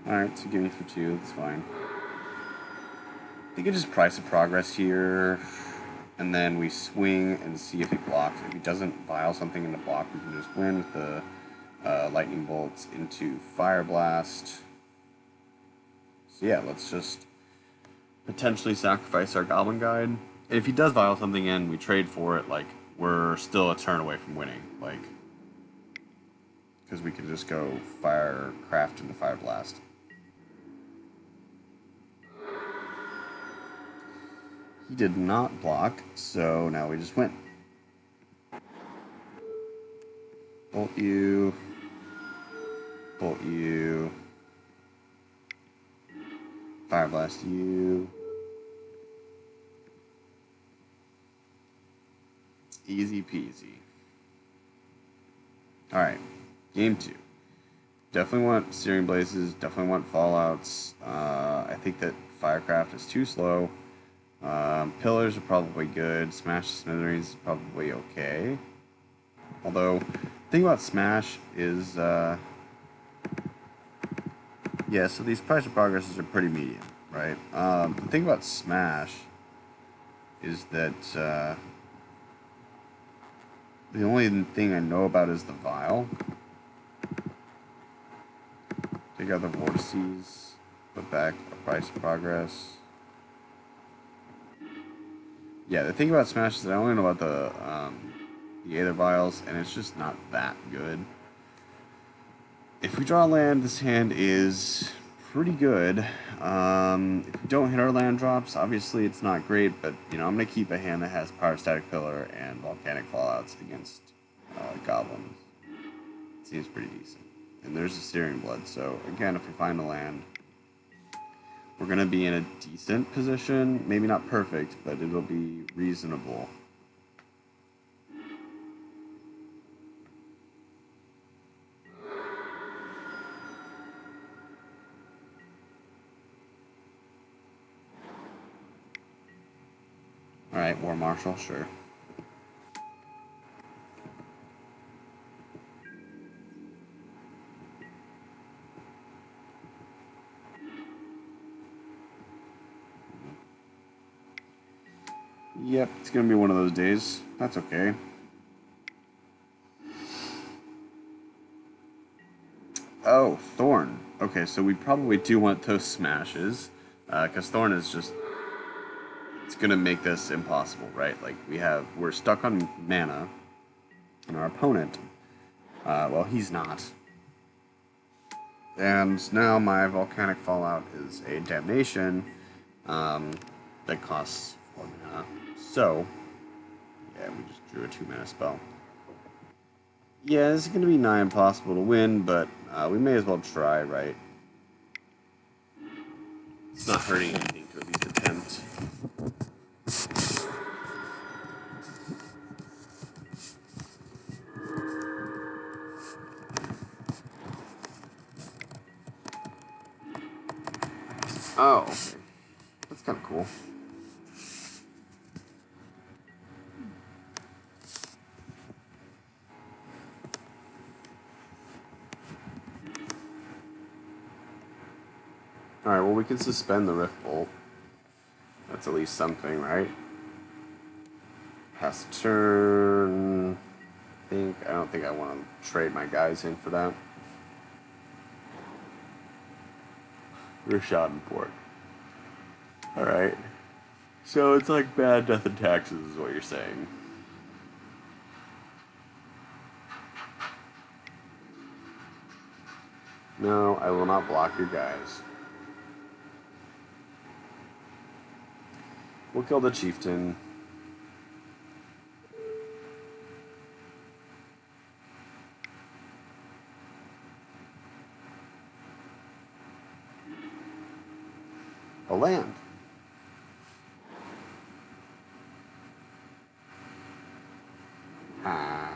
Alright, so give me for 2, that's fine. I think I just price of progress here, and then we swing and see if he blocks. If he doesn't vial something in the block, we can just win with the lightning bolts into Fire Blast. So yeah, let's just potentially sacrifice our Goblin Guide. And if he does vial something in, we trade for it, like, we're still a turn away from winning. Like, because we could just go Firecraft into Fire Blast. He did not block, so now we just win. Bolt you. Bolt you. Fire Blast you. Easy peasy. Alright, game 2. Definitely want Searing Blazes, definitely want Fallouts. I think that Firecraft is too slow. Pillars are probably good. Smash the Smithereens is probably okay. Although, the thing about Smash is, yeah, so these price of progresses are pretty medium, right? The thing about Smash is that, the only thing I know about is the Vial. Take out the Vortices, put back a price of progress. Yeah, the thing about Smash is that I only know about the Aether Vials, and it's just not that good. If we draw land, this hand is pretty good. If we don't hit our land drops, obviously it's not great, but, I'm going to keep a hand that has Pyrostatic Pillar and Volcanic Fallouts against Goblins. It seems pretty decent. And there's a Searing Blood, so, again, if we find a land, we're going to be in a decent position. Maybe not perfect, but it'll be reasonable. Alright, War Marshal, sure. Yep, it's gonna be one of those days. That's okay. Oh, Thorn. Okay, so we probably do want those smashes, because Thorn is just... It's gonna make this impossible, right? Like, we're stuck on mana, and our opponent, well, he's not. And now my Volcanic Fallout is a Damnation, that costs 4 mana. So, yeah, we just drew a 2-mana spell. Yeah, this is going to be nigh impossible to win, but we may as well try, right? It's not hurting anything to at least attempt. Oh, okay. That's kind of cool. Alright, well we can suspend the Rift Bolt. That's at least something, right? Pass turn. I don't think I want to trade my guys in for that. Schadenport. Alright. So it's like bad death and taxes is what you're saying. No, I will not block your guys. We'll kill the chieftain. A land. I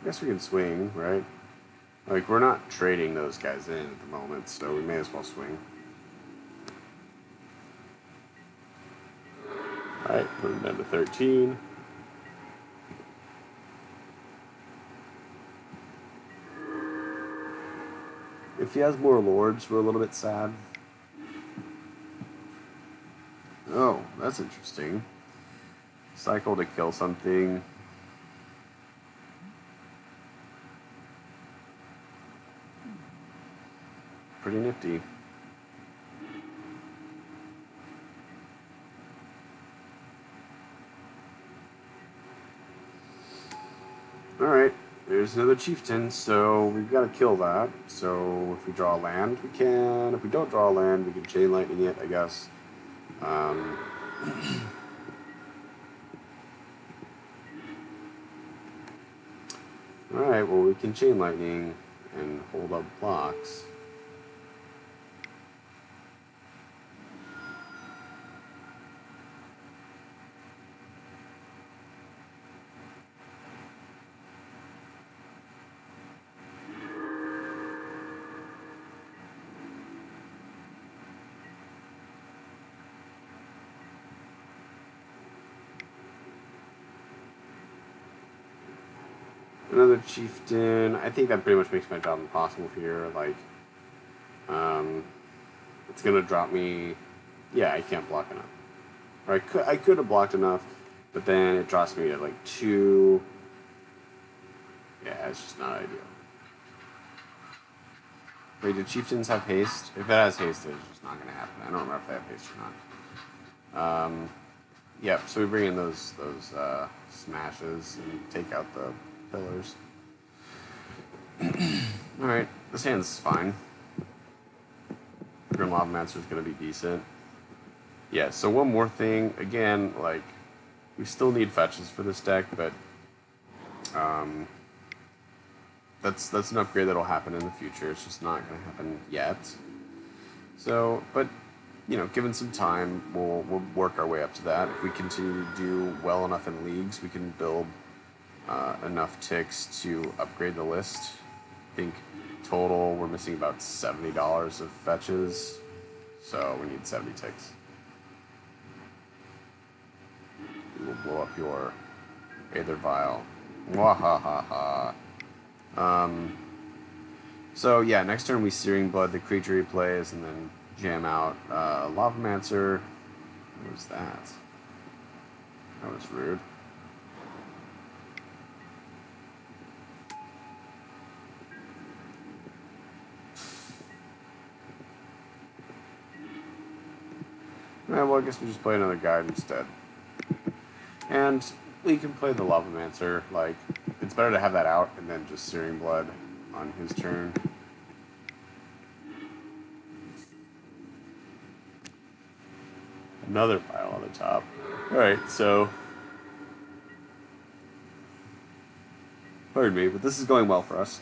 guess we can swing, right? Like, we're not trading those guys in at the moment, so we may as well swing. Alright, put him down to 13. If he has more lords, we're a little bit sad. Oh, that's interesting. Cycle to kill something. Pretty nifty. Alright, there's another chieftain, so we've got to kill that. So if we draw a land, we can. If we don't draw a land, we can chain lightning it, I guess. Alright, well we can chain lightning and hold up blocks. Another chieftain. I think that pretty much makes my job impossible here. Like, it's gonna drop me. Yeah, I can't block enough. Or I could have blocked enough, but then it drops me to like 2. Yeah, it's just not ideal. Wait, do chieftains have haste? If it has haste, it's just not gonna happen. I don't remember if they have haste or not. Yep. So we bring in those smashes and take out the pillars. Alright, this hand's fine. Grim Lavamancer is going to be decent. Yeah, so one more thing. Again, like, we still need fetches for this deck, but that's an upgrade that'll happen in the future. It's just not going to happen yet. So, but, you know, given some time, we'll work our way up to that. If we continue to do well enough in leagues, we can build enough ticks to upgrade the list. I think total we're missing about $70 of fetches, so we need 70 ticks. We'll blow up your Aether Vial. Wahahaha. So yeah, next turn we Searing Blood the creature he plays, and then jam out Lavamancer. What was that? That was rude. Well, I guess we just play another guide instead. And we can play the Lavamancer. Like, it's better to have that out and then just Searing Blood on his turn. Another pile on the top. Alright, so... Pardon me, but this is going well for us.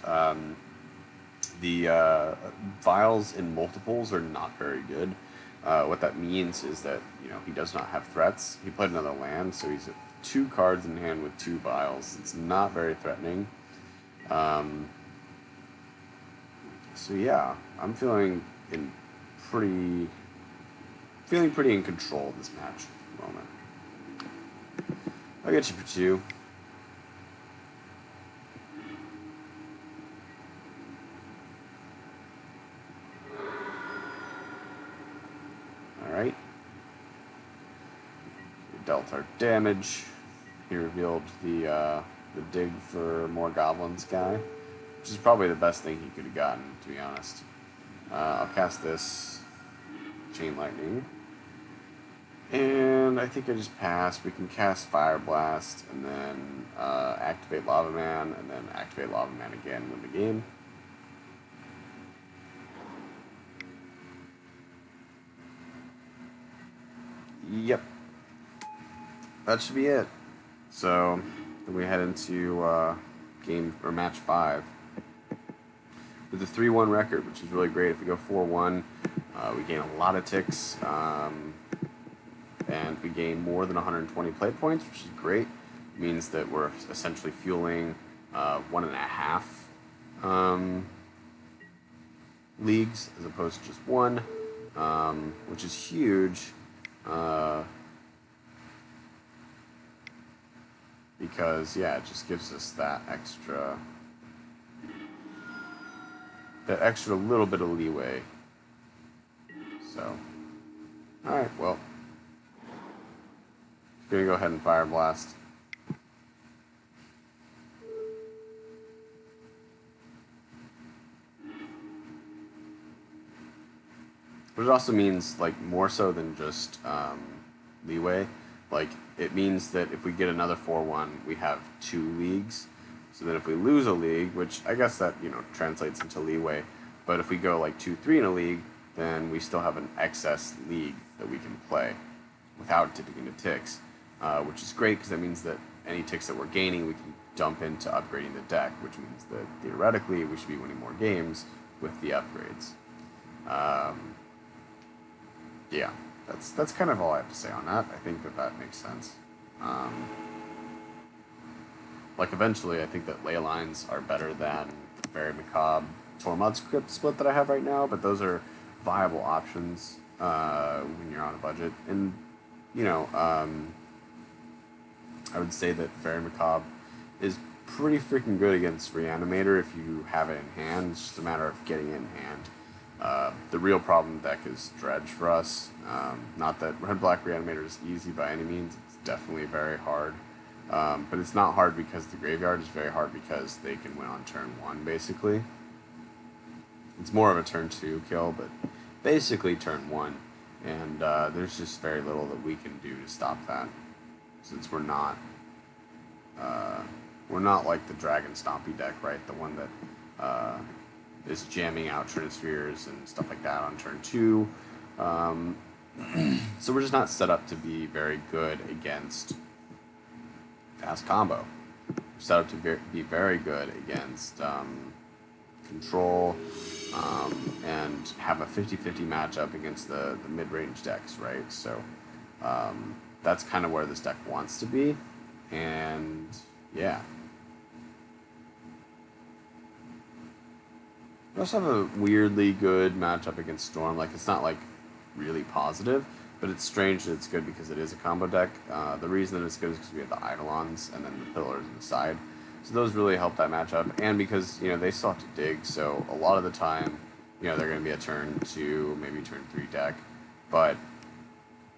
The vials in multiples are not very good. What that means is that, you know, he does not have threats. He played another land, so he's at 2 cards in hand with 2 vials. It's not very threatening. So yeah, I'm feeling pretty in control of this match at the moment. I'll get you for 2. dealt our damage. He revealed the dig for more goblins guy, which is probably the best thing he could have gotten, to be honest. I'll cast this Chain Lightning. And I think I just passed. We can cast Fire Blast, and then activate Lava Man, and then activate Lava Man again, win the game. Yep. That should be it. So, then we head into game, or match 5. With a 3-1 record, which is really great. If we go 4-1, we gain a lot of ticks. And we gain more than 120 play points, which is great. It means that we're essentially fueling 1.5 leagues as opposed to just one, which is huge because, yeah, it just gives us that extra little bit of leeway. So, alright, well. Gonna go ahead and Fire Blast. But it also means, like, more so than just leeway. Like, it means that if we get another 4-1, we have 2 leagues. So then if we lose a league, which I guess that, translates into leeway, but if we go, like, 2-3 in a league, then we still have an excess league that we can play without dipping into ticks. Which is great because that means that any ticks that we're gaining we can dump into upgrading the deck, which means that theoretically we should be winning more games with the upgrades. Yeah, that's kind of all I have to say on that. I think that makes sense. Like, eventually I think that ley lines are better than the Very Macabre Tormod script split that I have right now, but those are viable options when you're on a budget. And, I would say that Very Macabre is pretty freaking good against Reanimator if you have it in hand. It's just a matter of getting it in hand. The real problem deck is Dredge for us. Not that Red-Black Reanimator is easy by any means. It's definitely very hard. But it's not hard because the graveyard is very hard because they can win on turn 1, basically. It's more of a turn 2 kill, but basically turn 1. And there's just very little that we can do to stop that. Since we're not like the Dragon Stompy deck, right? The one that is jamming out Trinispheres and stuff like that on turn 2. So we're just not set up to be very good against fast combo. We're set up to be very good against control and have a 50-50 matchup against the mid-range decks, right? So that's kind of where this deck wants to be, and yeah. We also have a weirdly good matchup against Storm. Like, it's not like really positive, but it's strange that it's good because it is a combo deck. The reason that it's good is because we have the Eidolons and then the Pillars on the side. So those really help that matchup, and because, they still have to dig, so a lot of the time, they're going to be a turn 2, maybe turn 3 deck, but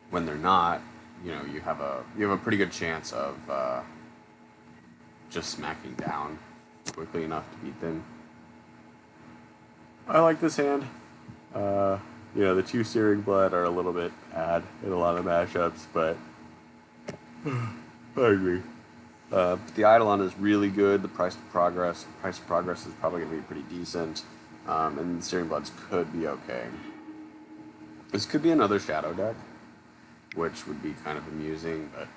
when they're not, you have a pretty good chance of just smacking down quickly enough to beat them. I like this hand. The 2 Searing Blood are a little bit bad in a lot of matchups, but I agree. But the Eidolon is really good. The Price of Progress is probably going to be pretty decent, and the Searing Bloods could be okay. This could be another Shadow deck, which would be kind of amusing, but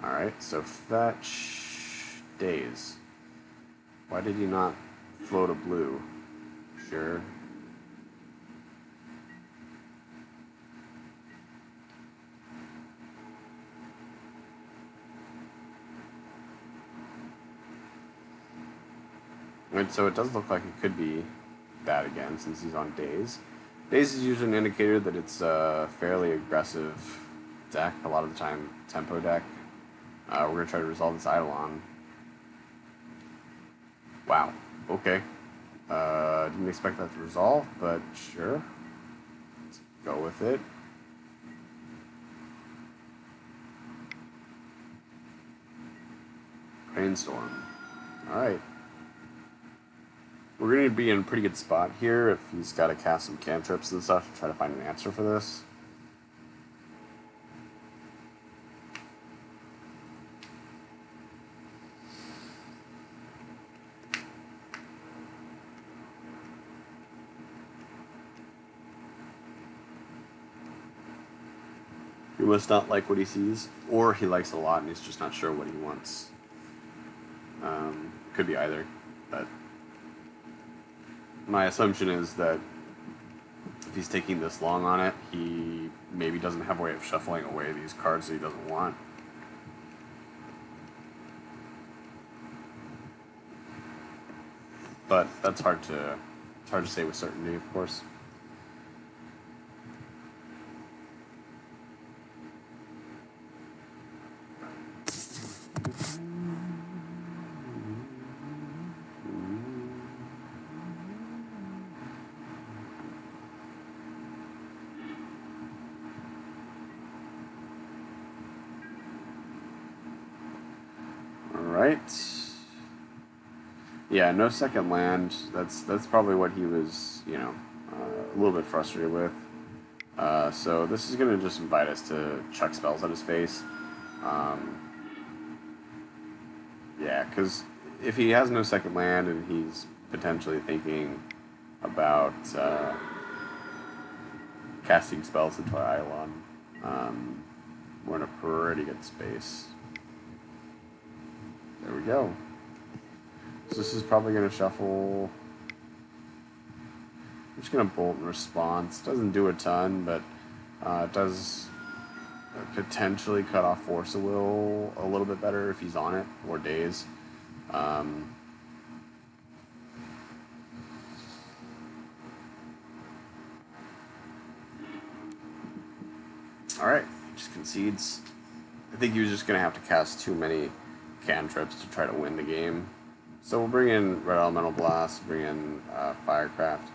alright, so fetch Daze. Why did he not float a blue? Sure. And so it does look like it could be that again, since he's on Daze. Daze is usually an indicator that it's a fairly aggressive deck, a lot of the time tempo deck. We're going to try to resolve this Eidolon. Wow. Okay. Didn't expect that to resolve, but sure. Let's go with it. Brainstorm. Alright. We're going to be in a pretty good spot here if he's got to cast some cantrips and stuff to try to find an answer for this. He must not like what he sees, or he likes it a lot and he's just not sure what he wants. Could be either, but my assumption is that if he's taking this long on it, he maybe doesn't have a way of shuffling away these cards that he doesn't want. But that's hard to say with certainty, of course. Alright. Yeah, no second land. That's probably what he was, you know, a little bit frustrated with. So this is going to just invite us to chuck spells at his face. Yeah, because if he has no second land and he's potentially thinking about casting spells into Eidolon, we're in a pretty good space. There we go. So this is probably going to shuffle. I'm just going to bolt in response. Doesn't do a ton, but it does potentially cut off Force of Will a little bit better if he's on it, or Daze. Alright, he just concedes. I think he was just going to have to cast too many cantrips to try to win the game. So we'll bring in Red Elemental Blast, bring in Firecraft.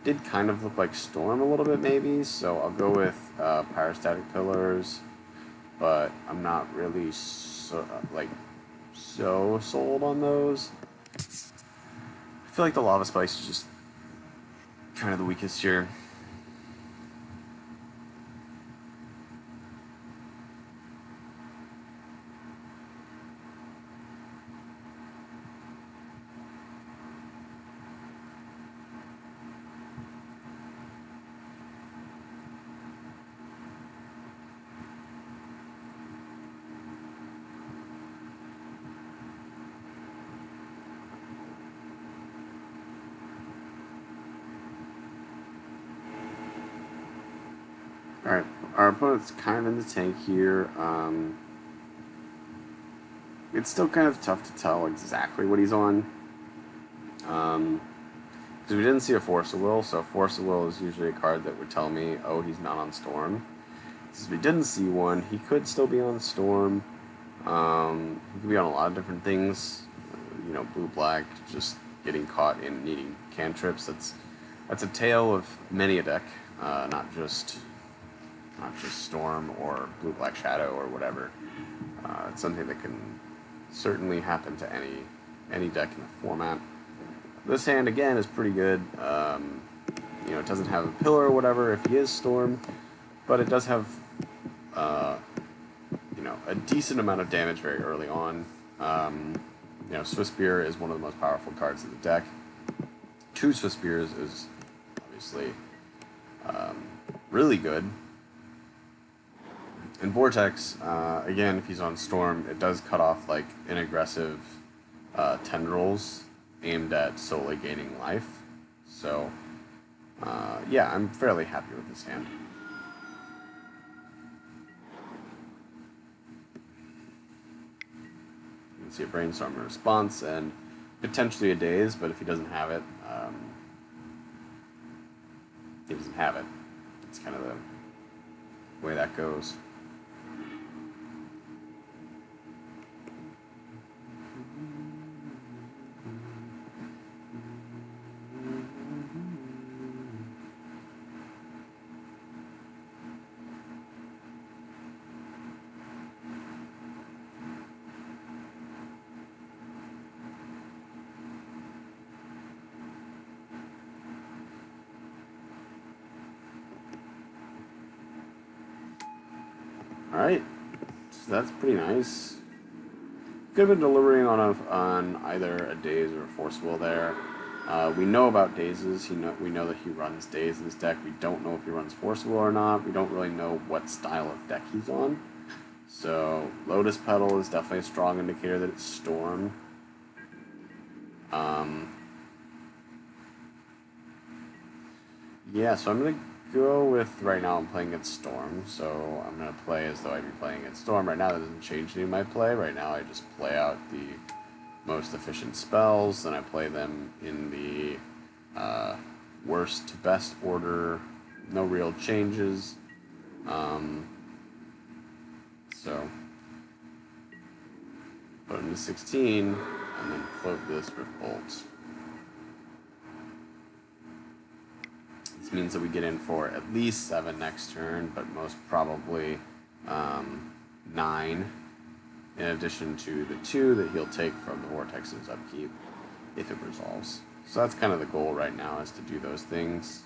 Did kind of look like Storm a little bit maybe, so I'll go with Pyrostatic Pillars, but I'm not really so sold on those. I feel like the Lava Spice is just kind of the weakest here. Alright, our opponent's kind of in the tank here. It's still kind of tough to tell exactly what he's on. Because we didn't see a Force of Will, so Force of Will is usually a card that would tell me, oh, he's not on Storm. Since we didn't see one, he could still be on Storm. He could be on a lot of different things. You know, blue-black, just getting caught in needing cantrips. That's a tale of many a deck, not just Storm or Blue-Black Shadow or whatever. It's something that can certainly happen to any deck in the format. This hand, again, is pretty good. You know, it doesn't have a pillar or whatever if he is Storm, but it does have, you know, a decent amount of damage very early on. You know, Swiftspear is one of the most powerful cards in the deck. 2 Swiftspears is obviously really good. And Vortex, again, if he's on Storm, it does cut off like an aggressive tendrils aimed at solely gaining life. So, yeah, I'm fairly happy with this hand. You can see a Brainstorm in response and potentially a Daze, but if he doesn't have it, he doesn't have it. It's kind of the way that goes. Alright, so that's pretty nice. Could have been delivering on either a Daze or a Force Will there. We know about Dazes. We know that he runs Daze in his deck. We don't know if he runs Force Will or not. We don't really know what style of deck he's on. So Lotus Petal is definitely a strong indicator that it's Storm. Yeah, so I'm going to go with, right now I'm playing against Storm, so I'm going to play as though I'd be playing against Storm. Right now that doesn't change any of my play. Right now I just play out the most efficient spells, and I play them in the worst to best order, no real changes. So put him to 16, and then float this with Bolt. This means that we get in for at least 7 next turn, but most probably 9, in addition to the 2 that he'll take from the Vortex's upkeep if it resolves. So that's kind of the goal right now, is to do those things.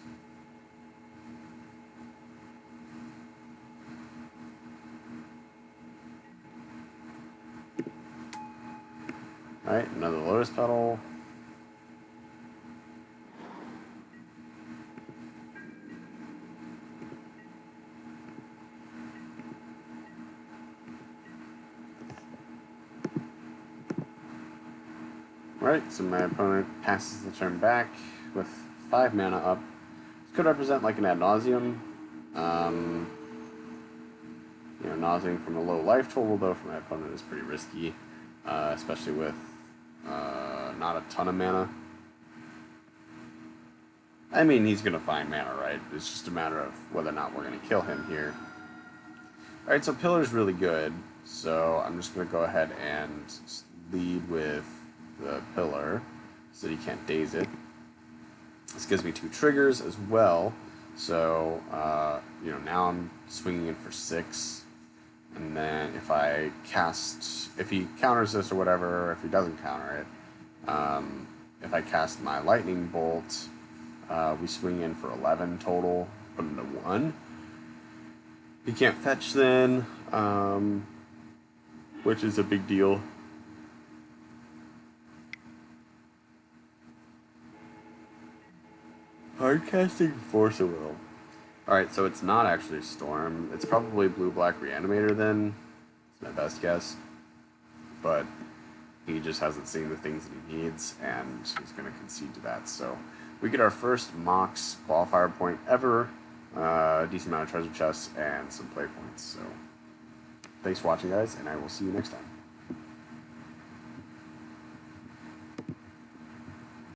Alright, another Lotus Petal. Alright, so my opponent passes the turn back with 5 mana up. This could represent like an ad nauseum. You know, nauseating from a low life total, though, for my opponent is pretty risky, especially with not a ton of mana. I mean, he's going to find mana, right? It's just a matter of whether or not we're going to kill him here. Alright, so Pillar's really good, so I'm just going to go ahead and lead with the Pillar so that he can't daze it. This gives me 2 triggers as well, so you know, now I'm swinging in for 6, and then if he counters this or whatever, or if he doesn't counter it, if I cast my Lightning Bolt, we swing in for 11 total, put him to 1. He can't fetch then, which is a big deal. Hard casting Force of Will. Alright, so it's not actually Storm. It's probably Blue-Black Reanimator then. It's my best guess. But he just hasn't seen the things that he needs, and he's going to concede to that. So we get our first Mox qualifier point ever, a decent amount of treasure chests, and some play points. So thanks for watching, guys, and I will see you next time.